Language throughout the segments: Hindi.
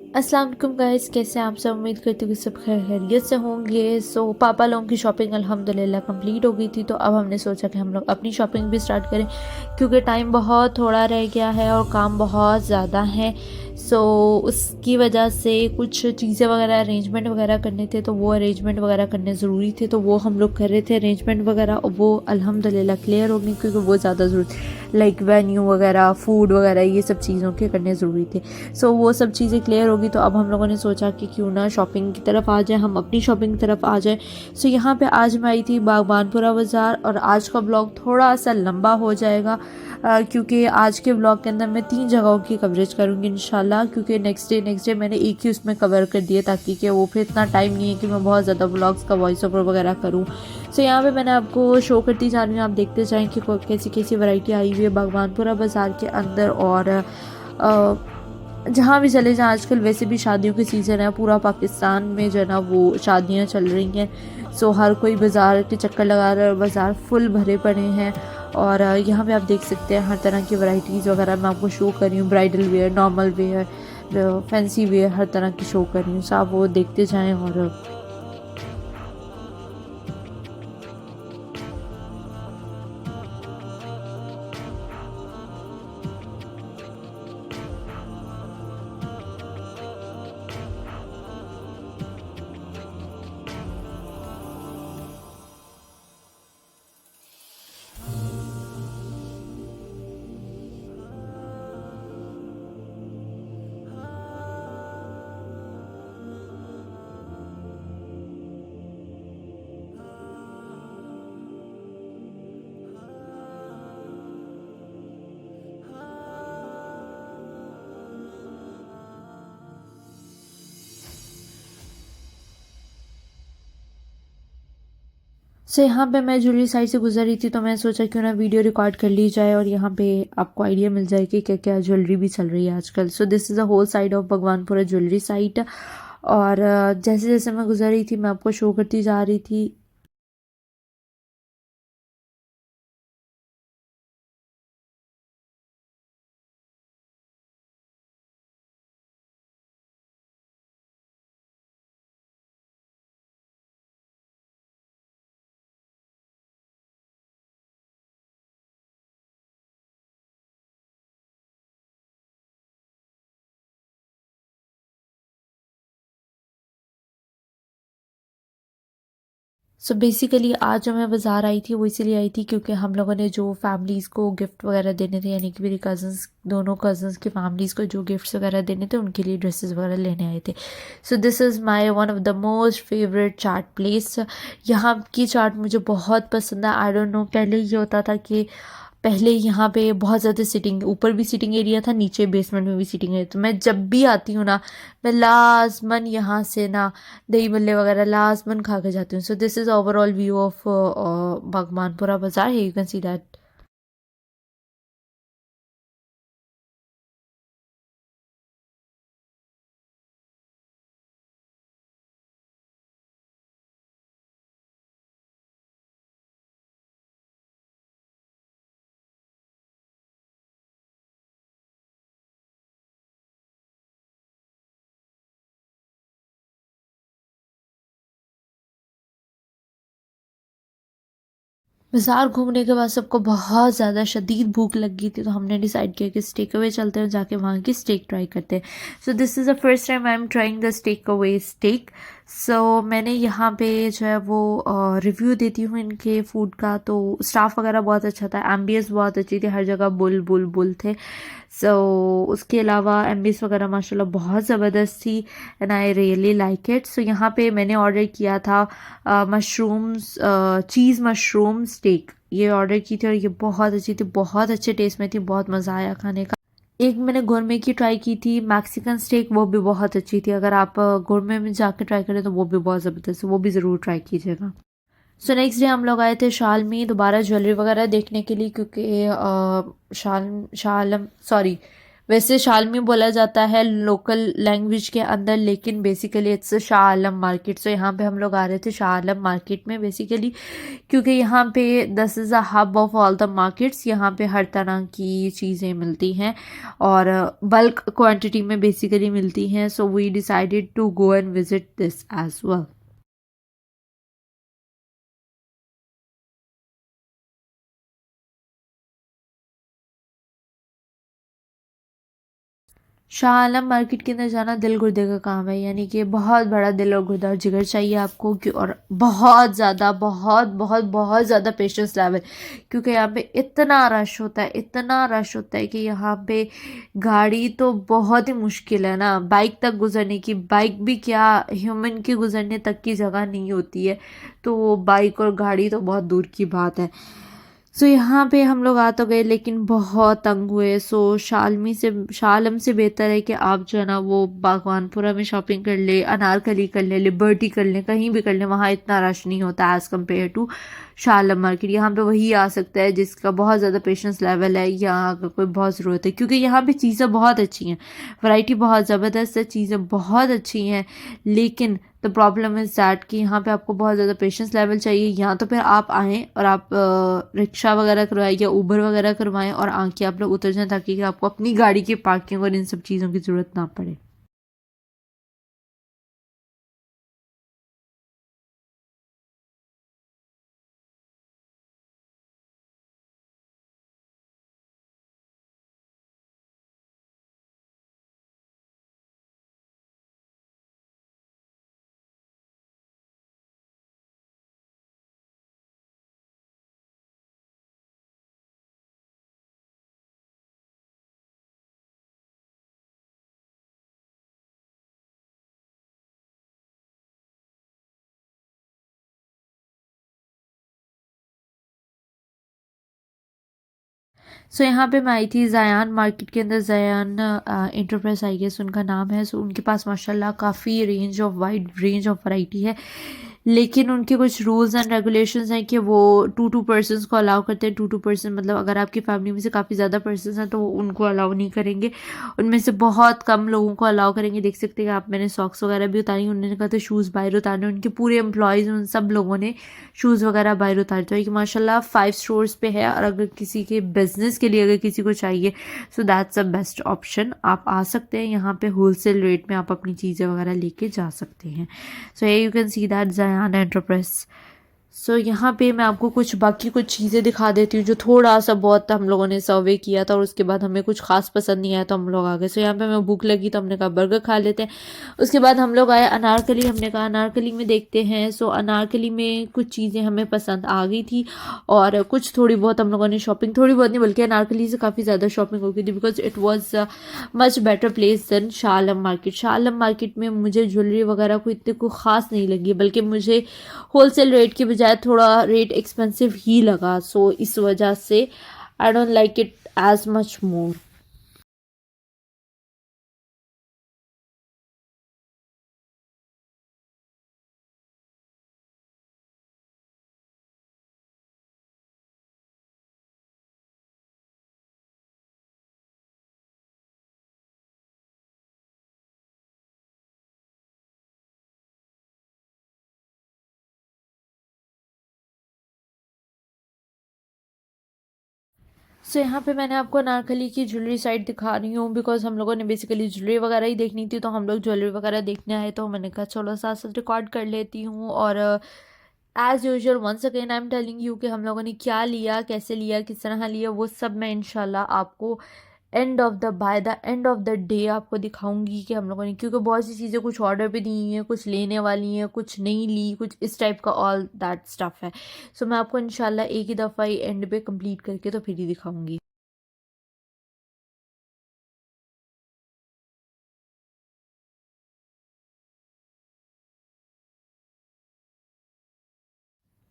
अस्सलाम वालेकुम गाइस, कैसे हैं आप सब। उम्मीद करती हूँ कि सब खैरियत से होंगे। पापा लोगों की शॉपिंग अल्हम्दुलिल्लाह कंप्लीट हो गई थी, तो अब हमने सोचा कि हम लोग अपनी शॉपिंग भी स्टार्ट करें, क्योंकि टाइम बहुत थोड़ा रह गया है और काम बहुत ज़्यादा है। उसकी वजह से कुछ चीज़ें वगैरह अरेंजमेंट वगैरह करने थे, तो वो अरेंजमेंट वगैरह करने ज़रूरी थे, तो वो हम लोग कर रहे थे अरेंजमेंट वगैरह, और वो अल्हम्दुलिल्लाह क्लियर हो गई, क्योंकि वो ज़्यादा ज़रूरी लाइक वेन्यू वगैरह, फूड वगैरह, ये सब चीज़ों के करने ज़रूरी थे। वो सब चीज़ें क्लियर होगी, तो अब हम लोगों ने सोचा कि क्यों ना शॉपिंग की तरफ आ जाए, हम अपनी शॉपिंग की तरफ आ जाए। यहाँ पे आज मैं आई थी बागबानपुरा बाज़ार, और आज का ब्लॉग थोड़ा सा लंबा हो जाएगा, क्योंकि आज के ब्लॉग के अंदर मैं 3 जगहों की कवरेज करूँगी इंशाल्लाह, क्योंकि नेक्स्ट डे मैंने एक ही उसमें कवर कर दिए, ताकि कि वो फिर इतना टाइम नहीं है कि मैं बहुत ज़्यादा ब्लॉग्स का वॉइस ओवर वगैरह करूँ। यहाँ पे मैंने आपको शो करती जा रही हूँ, आप देखते जाएँ कि कैसी कैसी वैरायटी आई हुई है बागबानपुरा बाज़ार के अंदर। और जहाँ भी चले जाएँ, आजकल वैसे भी शादियों की सीज़न है, पूरा पाकिस्तान में जो है ना वो शादियाँ चल रही हैं। हर कोई बाज़ार के चक्कर लगा रहा है, और बाज़ार फुल भरे पड़े हैं। और यहाँ पे आप देख सकते हैं हर तरह की वैरायटीज़ वगैरह मैं आपको शो कर रही हूँ, bridal wear, normal wear, fancy wear, हर तरह की शो कर रही हूँ। आप वो देखते जाएँ। और यहाँ पे मैं ज्वेलरी साइड से गुजर रही थी, तो मैं सोचा क्यों ना वीडियो रिकॉर्ड कर ली जाए, और यहाँ पे आपको आइडिया मिल जाए कि क्या क्या ज्वेलरी भी चल रही है आजकल। This is a whole side of Bhagwanpura jewellery site. और जैसे जैसे मैं गुजर रही थी, मैं आपको शो करती जा रही थी। बेसिकली आज जो मैं बाज़ार आई थी, वो इसीलिए आई थी क्योंकि हम लोगों ने जो फैमिलीज़ को गिफ्ट वगैरह देने थे, यानी कि मेरी कज़न्स, दोनों कज़न्स की फैमिलीज़ को जो गिफ्ट्स वगैरह देने थे, उनके लिए ड्रेसेस वगैरह लेने आए थे। This is my one of the most favourite chaat place. यहाँ की चाट मुझे बहुत पसंद है। आई डोंट नो, पहले ये होता था कि पहले यहाँ पे बहुत ज़्यादा सीटिंग, ऊपर भी सीटिंग एरिया था, नीचे बेसमेंट में भी सीटिंग एरिया, तो मैं जब भी आती हूँ ना, मैं लाजमन यहाँ से ना दही बल्ले वगैरह लाजमन खा के जाती हूँ। This is overall view of Bhagwanpura बाजार, यू कैन सी दैट। बाज़ार घूमने के बाद सबको बहुत ज़्यादा शदीद भूख लग गई थी, तो हमने डिसाइड किया कि स्टेक अवे चलते हैं, जाके वहाँ की स्टेक ट्राई करते हैं। This is the first time I am trying the steak away steak. मैंने यहाँ पे जो है वो रिव्यू देती हूँ इनके फूड का, तो स्टाफ वगैरह बहुत अच्छा था, एम्बियंस बहुत अच्छी थी, हर जगह बुल बुल बुल थे। उसके अलावा एम्बियंस वगैरह माशाल्लाह बहुत ज़बरदस्त थी, and I really like it. यहाँ पे मैंने ऑर्डर किया था मशरूम्स, चीज़ मशरूम स्टेक, ये ऑर्डर की थी, और ये बहुत अच्छी थी, बहुत अच्छे टेस्ट में थी, बहुत मज़ा आया खाने का। एक मैंने गोरमे की ट्राई की थी मैक्सिकन स्टेक, वो भी बहुत अच्छी थी। अगर आप गोरमे में जाके ट्राई करें तो वो भी बहुत ज़बरदस्त है, वो भी ज़रूर ट्राई कीजिएगा। नेक्स्ट डे हम लोग आए थे शाल में दोबारा ज्वेलरी वगैरह देखने के लिए, क्योंकि शाल शालम सॉरी वैसे शालमी बोला जाता है लोकल लैंग्वेज के अंदर, लेकिन basically it's Shah Alam market. So यहाँ पे हम लोग आ रहे थे शाह आलम मार्केट में बेसिकली, क्योंकि यहाँ पे this is a hub of all the markets. यहाँ पे हर तरह की चीज़ें मिलती हैं और बल्क क्वांटिटी में बेसिकली मिलती हैं। So we decided to go and visit this as well. Shah Alam market के अंदर जाना दिल गुर्दे का काम है, यानी कि बहुत बड़ा दिल और गुर्दा और जिगर चाहिए आपको कि, और बहुत ज़्यादा बहुत बहुत बहुत ज़्यादा पेशेंस लेवल, क्योंकि यहाँ पे इतना रश होता है, इतना रश होता है कि यहाँ पे गाड़ी तो बहुत ही मुश्किल है ना, बाइक तक गुजरने की, बाइक भी क्या ह्यूमन के गुजरने तक की जगह नहीं होती है, तो बाइक और गाड़ी तो बहुत दूर की बात है। सो यहाँ पे हम लोग आ तो गए लेकिन बहुत तंग हुए। सो शालम से बेहतर है कि आप जो है ना वो बागवानपुरा में शॉपिंग कर ले, अनारकली कर ले, लिबर्टी कर ले, कहीं भी कर ले, वहाँ इतना रश नहीं होता as compare to Shah Alam market. यहाँ पे वही आ सकता है जिसका बहुत ज़्यादा पेशेंस लेवल है या अगर कोई बहुत ज़रूरत है, क्योंकि यहाँ पे चीज़ें बहुत अच्छी हैं, वैरायटी बहुत ज़बरदस्त है, चीज़ें बहुत अच्छी हैं, लेकिन द प्रॉब्लम इज़ दैट कि यहाँ पे आपको बहुत ज़्यादा पेशेंस लेवल चाहिए। या तो फिर आप आएँ और आप रिक्शा वगैरह करवाएं या उबर वगैरह करवाएं और आके आप लोग उतर जाएं, ताकि आपको अपनी गाड़ी की पार्किंग और इन सब चीज़ों की ज़रूरत ना पड़े। सो यहाँ पे मैं आई थी ज़यान मार्केट के अंदर, ज़यान इंटरप्राइज आई गेस उनका नाम है। सो उनके पास माशाल्लाह काफ़ी range of wide range of variety है, लेकिन उनके कुछ रूल्स एंड रेगुलेशंस हैं कि वो टू पर्सन्स को अलाउ करते हैं। टू पर्सन मतलब अगर आपकी फैमिली में से काफ़ी ज़्यादा पर्सन्स हैं तो वो उनको अलाउ नहीं करेंगे, उनमें से बहुत कम लोगों को अलाउ करेंगे। देख सकते हैं कि आप, मैंने सॉक्स वगैरह भी उतारी, उन्होंने कहा था शूज़ बाहर उतारने, उनके पूरे एम्प्लॉयज़ उन सब लोगों ने शूज़ वगैरह बाहर उतारे। तो कि माशाल्लाह 5 स्टोर्स पे है, और अगर किसी के बिजनेस के लिए अगर किसी को चाहिए so that's a best option. आप आ सकते हैं यहाँ पे, होलसेल रेट में आप अपनी चीज़ें वगैरह लेके जा सकते हैं। So you can see that Zayan enterprise. So यहाँ पे मैं आपको बाकी कुछ चीज़ें दिखा देती हूँ जो थोड़ा सा बहुत हम लोगों ने सर्वे किया था, और उसके बाद हमें कुछ खास पसंद नहीं आया तो हम लोग आ गए। सो यहाँ पे हमें भूख लगी तो हमने कहा बर्गर खा लेते हैं। उसके बाद हम लोग आए अनारकली, हमने कहा अनारकली में देखते हैं। सो अनारकली में कुछ चीज़ें हमें पसंद आ गई थी, और कुछ थोड़ी बहुत हम लोगों ने शॉपिंग, थोड़ी बहुत नहीं बल्कि अनारकली से काफ़ी ज़्यादा शॉपिंग हो गई थी, because it was much better place than Shah Alam market. Shah Alam market में मुझे ज्वेलरी वगैरह को इतने को ख़ास नहीं लगी, बल्कि मुझे होलसेल रेट के बजाय थोड़ा रेट एक्सपेंसिव ही लगा। सो इस वजह से I don't like it as much more. So यहाँ पे मैंने आपको अनारकली की ज्वेलरी साइट दिखा रही हूँ, बिकॉज हम लोगों ने बेसिकली ज्वेलरी वगैरह ही देखनी थी, तो हम लोग ज्वेलरी वगैरह देखने आए, तो मैंने कहा चलो साथ साथ रिकॉर्ड कर लेती हूँ। और as usual once again I am telling you कि हम लोगों ने क्या लिया, कैसे लिया, किस तरह लिया, वो सब मैं इंशाल्लाह आपको by the end of the day आपको दिखाऊंगी कि हम लोगों ने, क्योंकि बहुत सी चीज़ें कुछ ऑर्डर पे दी हुई हैं, कुछ लेने वाली हैं, कुछ नहीं ली, कुछ इस टाइप का ऑल दैट स्टफ है। सो मैं आपको इंशाल्लाह एक ही दफ़ा ही एंड पे कंप्लीट करके तो फिर ही दिखाऊंगी।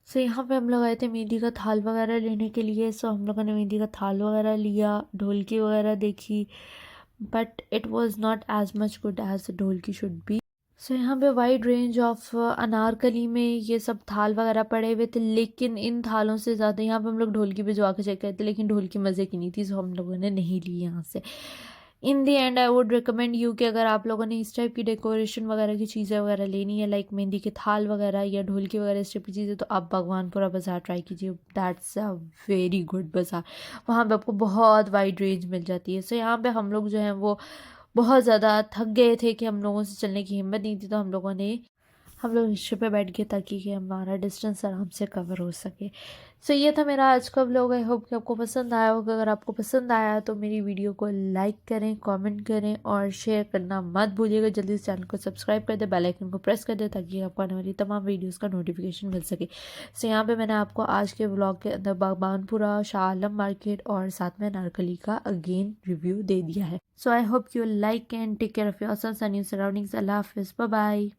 सो यहाँ पे हम लोग आए थे मेहंदी का थाल वगैरह लेने के लिए। सो हम लोगों ने मेहंदी का थाल वगैरह लिया, ढोलकी वगैरह देखी, but it was not as much good as dholki should be. So यहाँ पे वाइड रेंज ऑफ अनारकली में ये सब थाल वगैरह पड़े हुए थे, लेकिन इन थालों से ज़्यादा यहाँ पे हम लोग ढोलकी भिजवा के चेक करते, लेकिन ढोलकी मज़े की नहीं थी, सो हम लोगों ने नहीं ली यहाँ से। In the end I would recommend you कि अगर आप लोगों ने इस टाइप की डेकोरेशन वगैरह की चीज़ें वगैरह लेनी है, लाइक मेहंदी के थाल वगैरह या ढोलकी वगैरह इस टाइप की चीज़ें, तो आप भगवानपुरा बाज़ार ट्राई कीजिए। दैट्स अ वेरी गुड बाज़ार। वहाँ पे आपको बहुत वाइड रेंज मिल जाती है। सो यहाँ पे हम लोग जो हैं वो बहुत ज़्यादा थक गए थे कि हम लोगों से चलने की हिम्मत नहीं थी, तो हम लोग रिक्शे पे बैठ गए ताकि कि हमारा डिस्टेंस आराम से कवर हो सके। सो ये था मेरा आज का व्लॉग। आई होप कि आपको पसंद आया होगा। अगर आपको पसंद आया तो मेरी वीडियो को लाइक करें, कमेंट करें और शेयर करना मत भूलिएगा। जल्दी से चैनल को सब्सक्राइब कर दे, बेल आइकन को प्रेस कर दे ताकि आपको आने वाली तमाम वीडियोस का नोटिफिकेशन मिल सके। सो यहाँ पे मैंने आपको आज के व्लॉग के अंदर बागबानपुरा, शाह आलम मार्केट और साथ में नारकली का अगेन रिव्यू दे दिया है। So I hope you like and take care of yourselves and your surroundings. अल्लाह हाफिज़, बाय बाय।